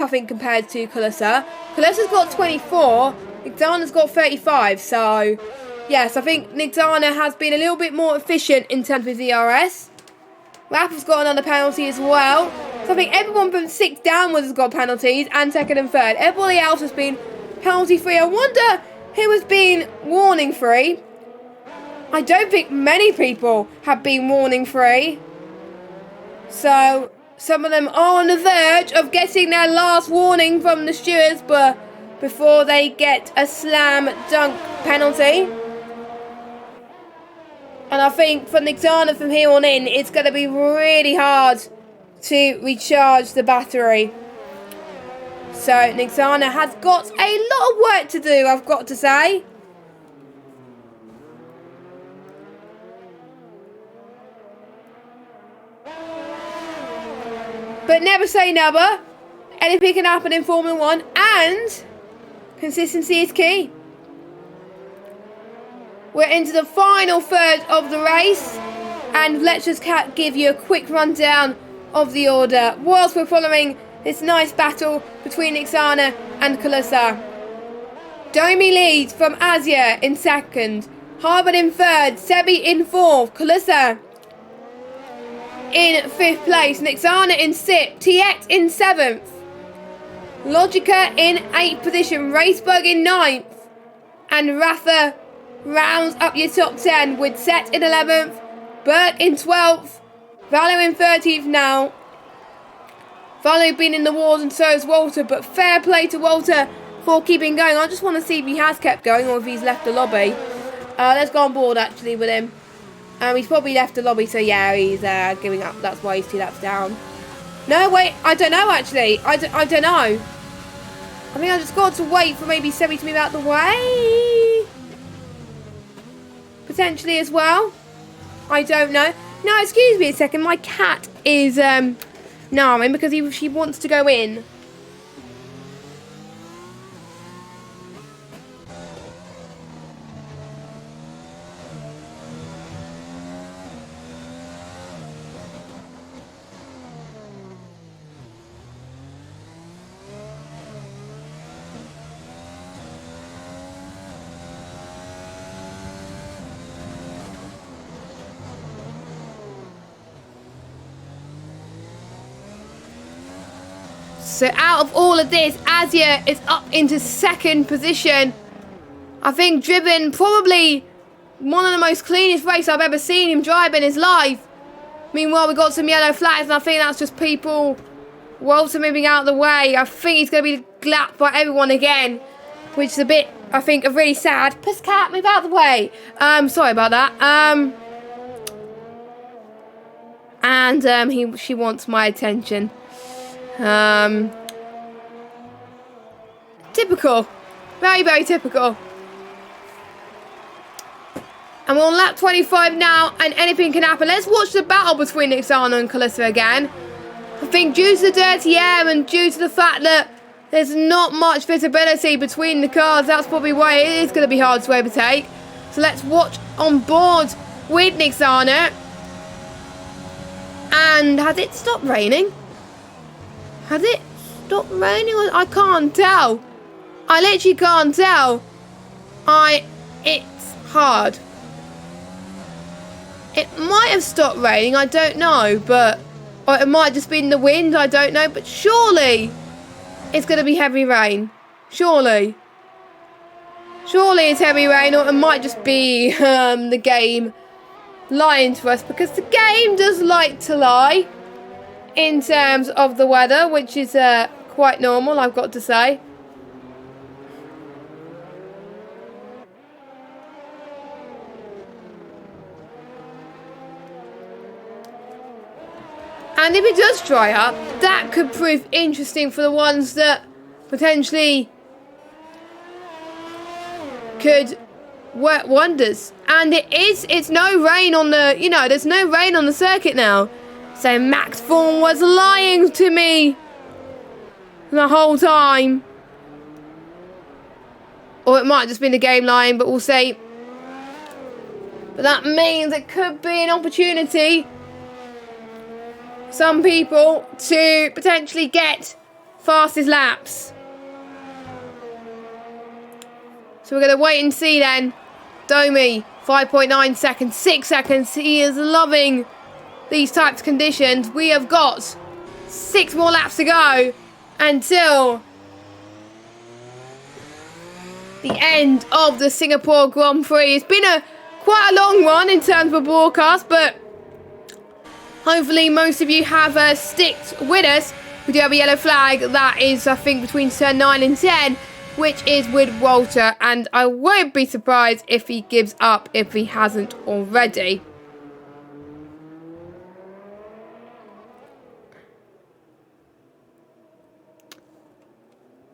I think, compared to Kulisa. Kulisa's got 24, Nixana's got 35, so yes, I think Nixana has been a little bit more efficient in terms of DRS. Rafa's got another penalty as well. So I think everyone from 6 downwards has got penalties, and 2nd and 3rd. Everybody else has been penalty free. I wonder who has been warning free. I don't think many people have been warning free. So some of them are on the verge of getting their last warning from the stewards, but before they get a slam dunk penalty. And I think for Nixana from here on in, it's going to be really hard to recharge the battery. So Nixana has got a lot of work to do, I've got to say. But never say never. Anything can happen in Formula 1, and consistency is key. We're into the final third of the race, and let's just give you a quick rundown of the order whilst we're following this nice battle between Nixana and Kulisa. Domi leads from Asia in 2nd, Harbin in 3rd, Sebi in 4th, Kulisa in 5th place, Nixana in 6th, TX in 7th, Logica in 8th position, Raceberg in 9th, and Rafa rounds up your top 10 with Set in 11th, Burke in 12th, Valo in 13th now. Valo been in the wars and so has Walter, but fair play to Walter for keeping going. I just want to see if he has kept going or if he's left the lobby. Let's go on board actually with him. He's probably left the lobby, so yeah, he's giving up. That's why he's 2 laps down. No, wait, I don't know actually. I don't know. I think I just got to wait for maybe Sebi to move out the way. Potentially as well. I don't know. No, excuse me a second. My cat is gnawing because she wants to go in. So out of all of this, Asia is up into 2nd position. I think driven probably one of the most cleanest races I've ever seen him drive in his life. Meanwhile, we got some yellow flags, and I think that's just people Walter moving out of the way. I think he's going to be lapped by everyone again, which is a bit, I think, really sad. Pussycat, move out of the way. Sorry about that. And she wants my attention. Typical. Very, very typical. And we're on lap 25 now, and anything can happen. Let's watch the battle between Nixana and Kulisa again. I think due to the dirty air and due to the fact that there's not much visibility between the cars, that's probably why it is going to be hard to overtake. So let's watch on board with Nixana. And has it stopped raining? Has it stopped raining? I can't tell. I literally can't tell. It's hard. It might have stopped raining, I don't know, or it might just be in the wind, I don't know, but surely it's going to be heavy rain. Surely it's heavy rain, or it might just be the game lying to us, because the game does like to lie in terms of the weather, which is quite normal, I've got to say. And if it does dry up, that could prove interesting for the ones that potentially could work wonders. And it's no rain on the, there's no rain on the circuit now. So Max Thorne was lying to me the whole time. Or it might just be the game lying, but we'll see. But that means it could be an opportunity some people to potentially get fastest laps. So we're going to wait and see then. Domi, 5.9 seconds, 6 seconds. He is loving these types of conditions. We have got 6 more laps to go until the end of the Singapore Grand Prix. It's been quite a long one in terms of broadcast, but hopefully most of you have sticked with us. We do have a yellow flag. That is, I think, between turn 9 and 10, which is with Walter, and I won't be surprised if he gives up if he hasn't already.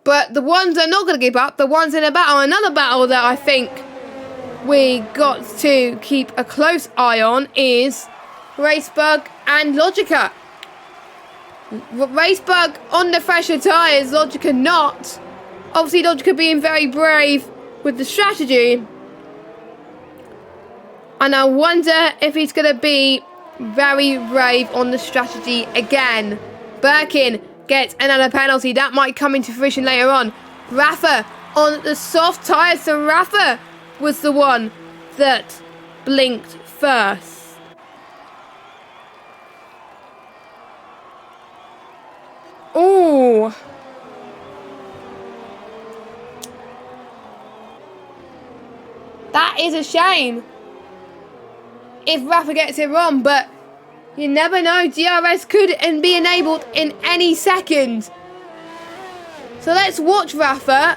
But the ones that are not going to give up, the ones in a battle, another battle that I think we got to keep a close eye on is Racebug and Logica. Racebug on the fresher tyres, Logica not. Obviously Logica being very brave with the strategy. And I wonder if he's going to be very brave on the strategy again. Birkin gets another penalty. That might come into fruition later on. Rafa on the soft tyres. So Rafa was the one that blinked first. Ooh. That is a shame if Rafa gets it wrong, but you never know. DRS could be enabled in any second. So let's watch Rafa.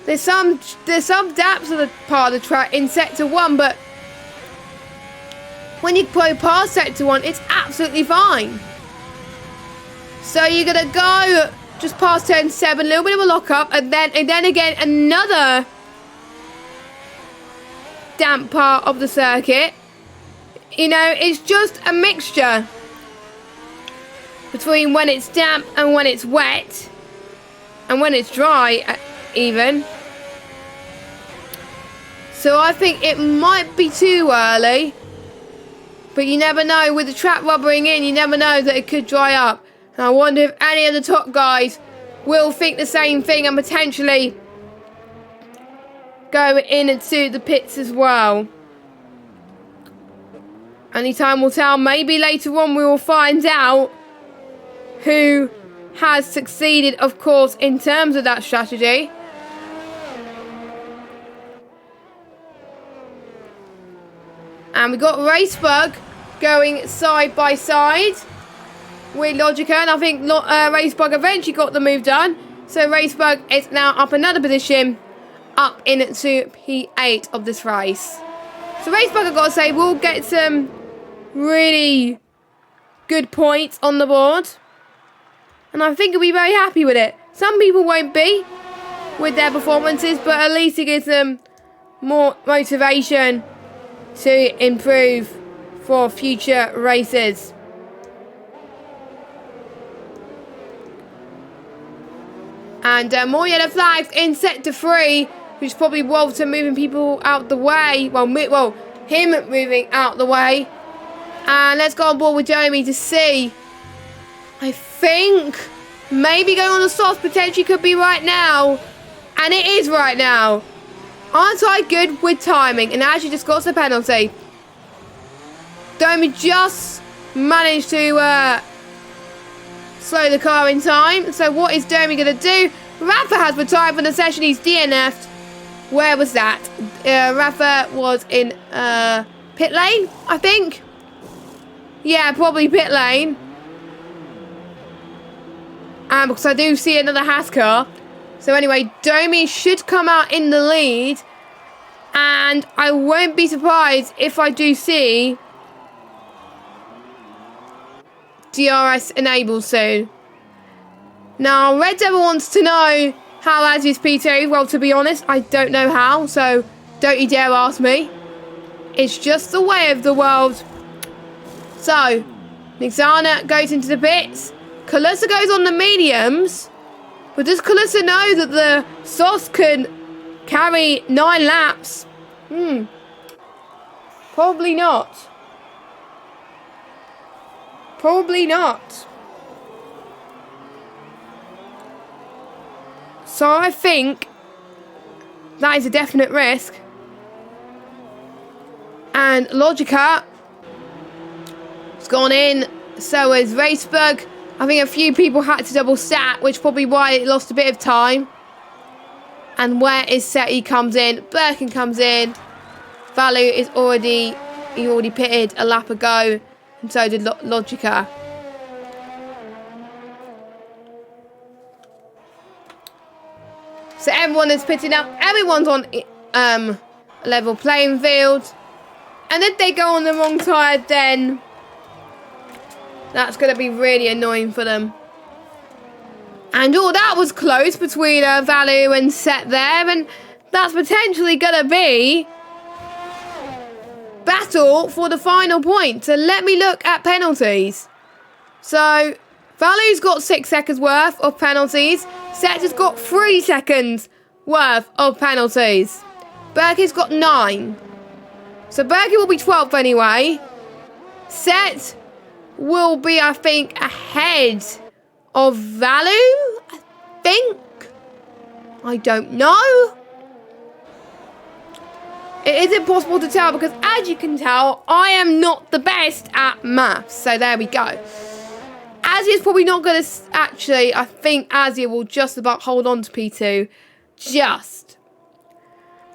There's some daps on the part of the track in sector 1, but when you go past sector 1, it's absolutely fine. So you're gonna go just past turn 7, a little bit of a lock up, and then again another damp part of the circuit. You know, it's just a mixture between when it's damp and when it's wet, and when it's dry even. So I think it might be too early, but you never know. With the track rubbering in, you never know that it could dry up. And I wonder if any of the top guys will think the same thing and potentially go into the pits as well. Only time will tell. Maybe later on we will find out who has succeeded, of course, in terms of that strategy. And we got Racebug going side by side with Logica, and I think Racebug eventually got the move done. So Racebug is now up another position, up into P8 of this race. So Racebug, I've got to say, will get some really good points on the board, and I think he'll be very happy with it. Some people won't be with their performances, but at least it gives them more motivation to improve for future races. And more yellow flags in sector 3, which is probably Walter moving people out the way. Well, him moving out the way. And let's go on board with Jeremy to see. I think maybe going on the soft potentially could be right now. And it is right now. Aren't I good with timing? And actually just got the penalty. Domi just managed to slow the car in time. So what is Domi going to do? Rafa has retired from the session. He's DNF'd. Where was that? Rafa was in pit lane, I think. Yeah, probably pit lane. Because I do see another Haas car. So anyway, Domi should come out in the lead. And I won't be surprised if I do see DRS enabled soon. Now, Red Devil wants to know how as is P2. Well, to be honest, I don't know how. So don't you dare ask me. It's just the way of the world. So, Nixana goes into the pits. Kalusa goes on the mediums. But does Kalusa know that the sauce can carry 9 laps? Probably not. Probably not. So I think that is a definite risk. And Logica has gone in. So has Racebug. I think a few people had to double stat, which is probably why it lost a bit of time. And where is Seti comes in. Birkin comes in. Valu is already pitted a lap ago. And so did Logica. So everyone is pitting up. Everyone's on a level playing field. And if they go on the wrong tyre, then that's going to be really annoying for them. And that was close between Valu and Set there. And that's potentially going to be battle for the final point. So let me look at penalties. So Valu's got 6 seconds worth of penalties. Set has got 3 seconds worth of penalties. Birkin's got 9. So Birkin will be 12th anyway. Set will be, I think, ahead of Valu, I think. I don't know. It is impossible to tell because, as you can tell, I am not the best at maths. So there we go. Azia's probably not going to... Actually, I think Azia will just about hold on to P2. Just.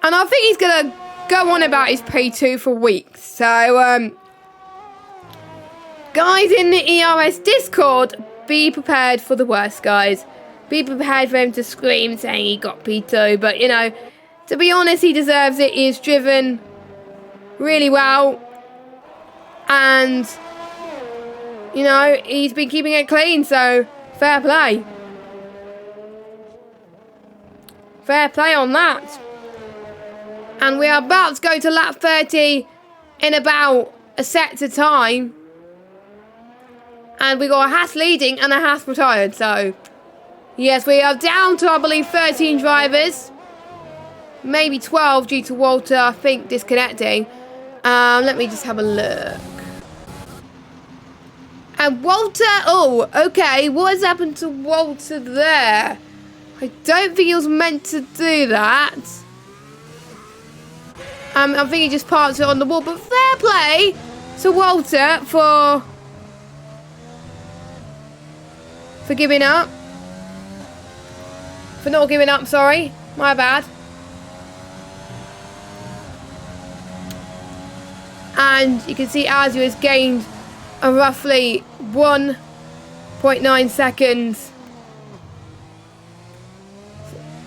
And I think he's going to go on about his P2 for weeks. So, guys in the ERS Discord, be prepared for the worst, guys. Be prepared for him to scream saying he got P2. But, you know, to be honest, he deserves it. He is driven really well. And, you know, he's been keeping it clean. So, fair play. Fair play on that. And we are about to go to lap 30 in about a set of time. And we got a Haas leading and a Haas retired. So, yes, we are down to, I believe, 13 drivers. Maybe 12 due to Walter, I think, disconnecting. Let me just have a look. And Walter, oh, okay. What has happened to Walter there? I don't think he was meant to do that. I think he just parked it on the wall. But fair play to Walter for giving up. For not giving up, sorry. My bad. And you can see Azia has gained a roughly 1.9 seconds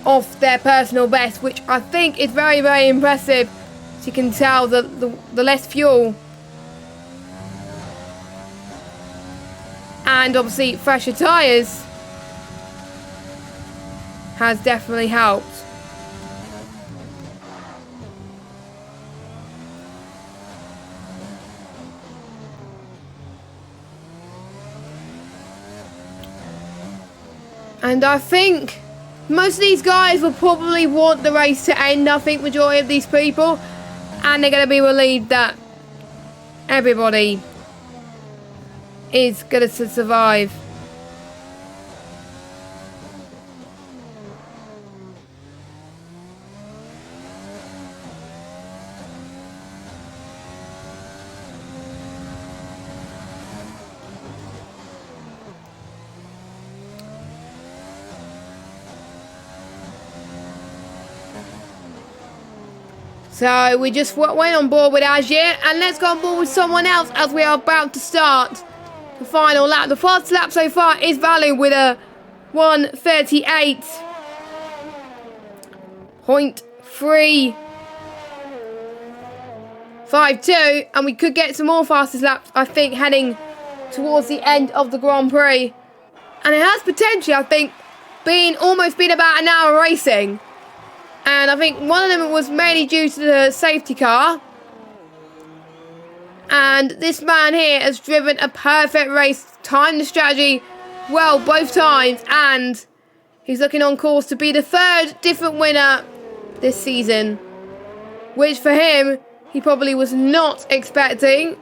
off their personal best, which I think is very, very impressive. As you can tell, the less fuel and obviously fresher tyres has definitely helped. And I think most of these guys will probably want the race to end. I think majority of these people. And they're going to be relieved that everybody is going to survive. So we just went on board with Azia, and let's go on board with someone else as we are about to start the final lap. The fastest lap so far is Valu with a 1:38.352, and we could get some more fastest laps, I think, heading towards the end of the Grand Prix. And it has potentially, I think, almost been about an hour racing. And I think one of them was mainly due to the safety car. And this man here has driven a perfect race, timed the strategy well both times, and he's looking on course to be the 3rd different winner this season, which for him, he probably was not expecting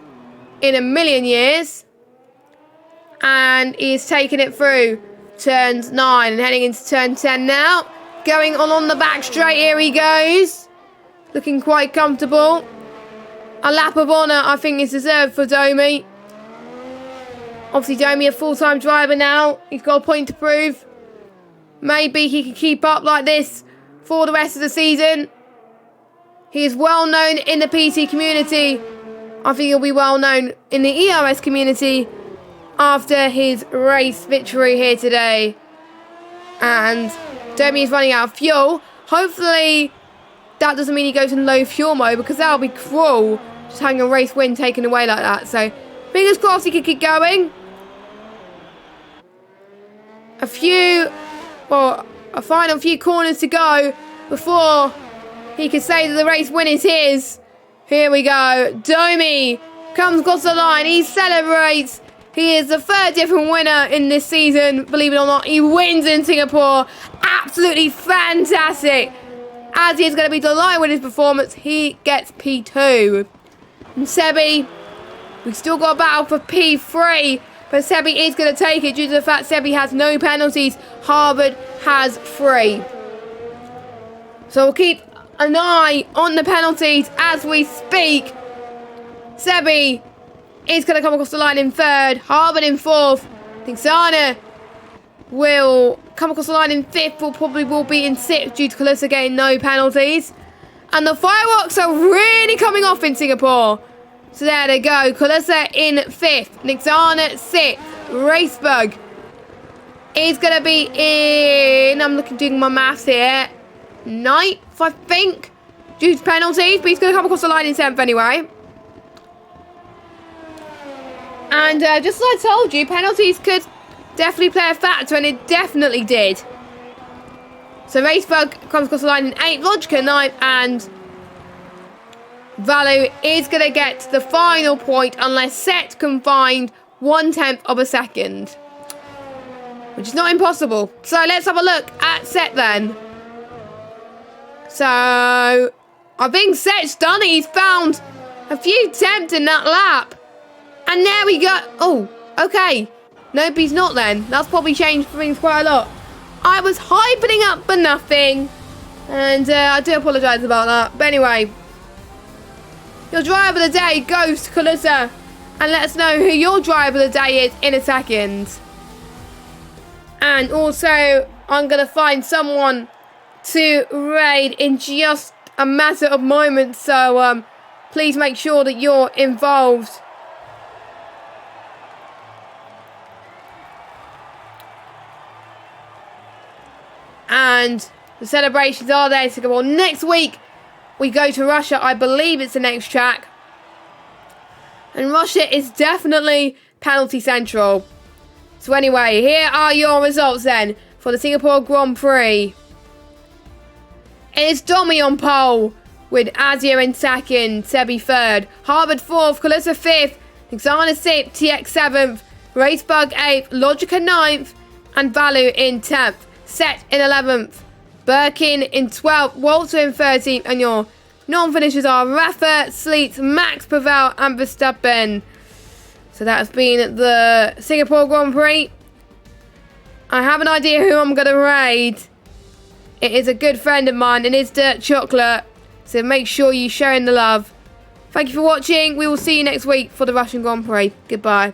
in a million years. And he's taking it through turns 9 and heading into turn 10 now. going on the back straight. Here he goes. Looking quite comfortable. A lap of honour, I think, is deserved for Domi. Obviously, Domi, a full-time driver now. He's got a point to prove. Maybe he can keep up like this for the rest of the season. He is well known in the PT community. I think he'll be well known in the ERS community after his race victory here today. And Domi is running out of fuel. Hopefully that doesn't mean he goes in low fuel mode, because that would be cruel, just having a race win taken away like that. So fingers crossed he can keep going. A final few corners to go before he can say that the race win is his. Here we go. Domi comes across the line. He celebrates. He is the third different winner in this season, believe it or not. He wins in Singapore. Absolutely fantastic. As he is going to be delighted with his performance, he gets P2. And Sebi, we've still got a battle for P3, but Sebi is going to take it due to the fact Sebi has no penalties. Harvard has 3. So we'll keep an eye on the penalties as we speak. Sebi is going to come across the line in 3rd. Harvard in 4th. I think Zana will come across the line in 5th, or probably will be in 6th due to Kalissa getting no penalties. And the fireworks are really coming off in Singapore. So there they go. Kalissa in 5th. Nixana 6th. Racebug is going to be in, I'm doing my maths here, 9th, I think, due to penalties. But he's going to come across the line in 7th anyway. And just as I told you, penalties could definitely play a factor, and it definitely did. So Racebug comes across the line in 8th, Logica 9th, and Valu is going to get the final point unless Set can find 1/10 of a second, which is not impossible. So let's have a look at Set then. So I think Set's done it. He's found a few tenths in that lap. And there we go. Oh, okay. Nope, he's not then. That's probably changed things quite a lot. I was hyping up for nothing. And I do apologise about that. But anyway, your driver of the day goes to Kalissa. And let us know who your driver of the day is in a second. And also, I'm going to find someone to raid in just a matter of moments. So please make sure that you're involved. And the celebrations are there in Singapore. Next week, we go to Russia. I believe it's the next track. And Russia is definitely penalty central. So anyway, here are your results then for the Singapore Grand Prix. It's Domi on pole with Azia in 2nd, Sebi 3rd, Harvard 4th, Kalissa 5th, Xana 6th, TX 7th, Racebug 8th, Logica 9th, and Valu in 10th. Set in 11th, Birkin in 12th, Walter in 13th, and your non-finishers are Rafa, Sleet, Max, Pavel, and Verstappen. So that has been the Singapore Grand Prix. I have an idea who I'm going to raid. It is a good friend of mine, and it's Dirt Chocolate. So make sure you share in the love. Thank you for watching. We will see you next week for the Russian Grand Prix. Goodbye.